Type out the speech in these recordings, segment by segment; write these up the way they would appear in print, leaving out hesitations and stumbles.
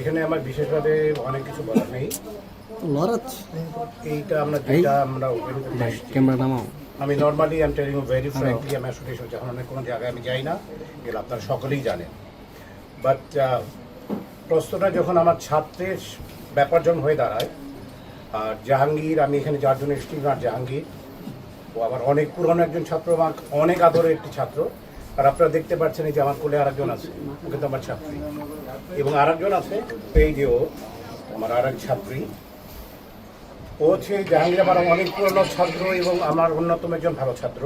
এখানে আমার বিশেষভাবে অনেক কিছু বলার নেই। এইটা আমরা ওপেন করতে এসেছি। আমি normally I am telling you very frankly, আমি আসলে যখন অনেক কোনো জায়গায় আমি যাই না, এগুলো আপনারা সকলেই জানেন। বাট প্রশ্নটা যখন আমার ছাত্রের ব্যাপার যখন হয়ে দাঁড়ায়, আর জাহাঙ্গীর, আমি এখানে যার জন্য এসেছি আর জাহাঙ্গীর ও আমার অনেক পুরনো একজন ছাত্র, আমার অনেক আদরের একটি ছাত্র। আর আপনারা দেখতে পাচ্ছেন এই যে আমার কোলে আরেকজন আছে, ও কিন্তু আমার ছাত্রী, এবং আরেকজন আছে এই যে ও আমার আর এক ছাত্রী। ও হচ্ছে জাহাঙ্গীর আমার অনেক পুরনো ছাত্র এবং আমার অন্যতম একজন ভালো ছাত্র।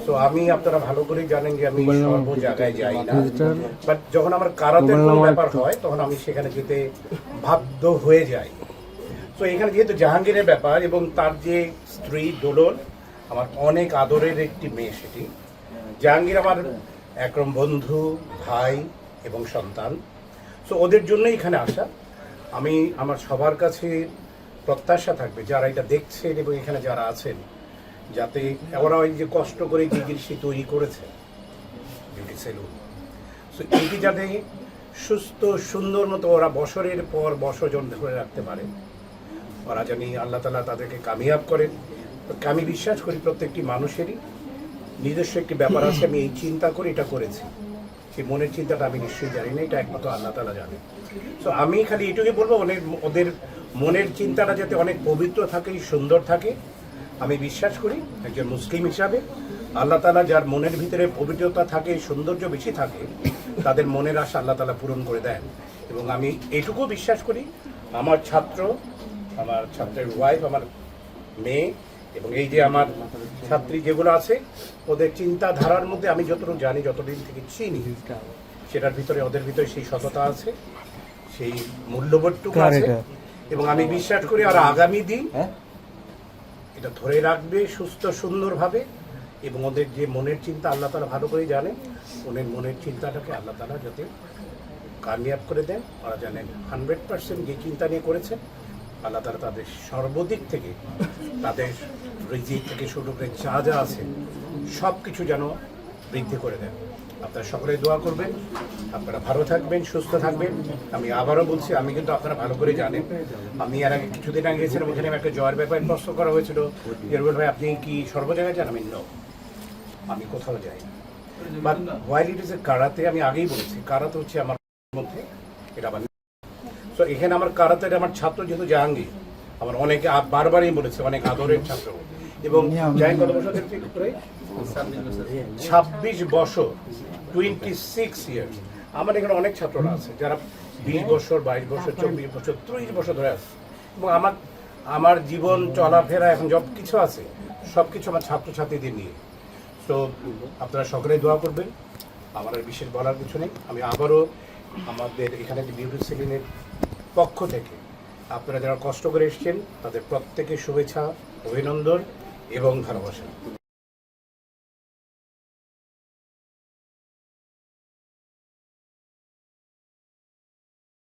তো আমি, আপনারা ভালো করেই জানেন যে আমি সর্ব জায়গায় যাই না, বাট যখন আমার কারাতের কোনো ব্যাপার হয় তখন আমি সেখানে যেতে বাধ্য হয়ে যাই। তো এখানে যেহেতু জাহাঙ্গীরের ব্যাপার এবং তার যে স্ত্রী দোলন, আমার অনেক আদরের একটি মেয়ে, সেটি জাহাঙ্গীর আমার একরকম বন্ধু, ভাই এবং সন্তান। সো ওদের জন্যই এখানে আসা। আমি আমার সবার কাছে প্রত্যাশা থাকবে, যারা এটা দেখছেন এবং এখানে যারা আছেন, যাতে ওরা ওই যে কষ্ট করে যে জিনিসটি তৈরি করেছে বিউটি সেলুন, সো এটি যাতে সুস্থ সুন্দর মতো ওরা বছরের পর বছর জন ধরে রাখতে পারে, ওরা জানি আল্লাহ তাআলা তাদেরকে কামিয়াব করেন। আমি বিশ্বাস করি প্রত্যেকটি মানুষেরই নিজস্ব একটি ব্যাপার আছে, আমি এই চিন্তা করে এটা করেছি, সেই মনের চিন্তাটা আমি নিশ্চয়ই জানি না, এটা একমাত্র আল্লাহ তাআলা জানে। সো আমি খালি এটুকুই বলবো, ওদের মনের চিন্তাটা যাতে অনেক পবিত্র থাকে, সুন্দর থাকে। আমি বিশ্বাস করি একজন মুসলিম হিসাবে আল্লাহ তাআলা যার মনের ভিতরে পবিত্রতা থাকে, সৌন্দর্য বেশি থাকে, তাদের মনের আশা আল্লাহ তাআলা পূরণ করে দেন। এবং আমি এটুকু বিশ্বাস করি, আমার ছাত্র, আমার ছাত্রের ওয়াইফ, আমার মেয়ে এবং এই যে আমার ছাত্রী যেগুলো আছে, ওদের চিন্তাধারার মধ্যে আমি যতটুকু জানি, যতদিন থেকে চিনি, সেটার ভিতরে ওদের ভিতরে সেই সততা আছে, সেই মূল্যবোধটুকু আছে। এবং আমি বিশ্বাস করি আর আগামী দিন এটা ধরে রাখবে সুস্থ সুন্দরভাবে। এবং ওদের যে মনের চিন্তা আল্লাহ তাআলা ভালো করে জানেন, ওদের মনের চিন্তাটাকে আল্লাহ তাআলা যাতে কামিয়াব করে দেন। ওরা জানেন 100% যে চিন্তা নিয়ে করেছেন, আল্লাহ তাআলা তাদের সর্বদিক থেকে, তাদের রিজিক থেকে শুরু করে যা যা আছে সব কিছু যেন বৃদ্ধি করে দেন। আপনারা সকলে দোয়া করবেন, আপনারা ভালো থাকবেন, সুস্থ থাকবেন। আমি আবারও বলছি, আমি কিন্তু আপনারা ভালো করে জানেন, আমি এর আগে কিছুদিন আগে গেছিলাম, ওখানে একটা জয়ের ব্যাপারে প্রশ্ন করা হয়েছিল, রুবেল ভাই আপনি কি সর্ব জায়গায় যান? আমি আমি কোথাও যাই না। But while it is a karate, আমি আগেই বলেছি কারাতে হচ্ছে আমার মধ্যে, এটা আমার। তো এখানে আমার কারাতের আমার ছাত্র যেহেতু জাহাঙ্গীর, আমার অনেকে বারবারই বলেছে, অনেক আদরের ছাত্র। এবং জাহাঙ্গীর কত বছর দেখছি করে 26 বছর, 26 ইয়ার্স। আমার এখানে অনেক ছাত্ররা আছে যারা 20 বছর, 22 বছর, 24 বছর, 30 বছর ধরে আছে। এবং আমার জীবন চলাফেরা এখন সব কিছু আছে, সব কিছু আমার ছাত্রছাত্রীদের নিয়ে। তো আপনারা সকলেই দোয়া করবেন, আমার আর বিশেষ বলার কিছু নেই। আমি আবারও আমাদের এখানে যে বিউটি সেলুনের পক্ষ থেকে আপনারা যারা কষ্ট করে এসেছেন, তাদের প্রত্যেকের শুভেচ্ছা, অভিনন্দন এবং ভালোবাসা।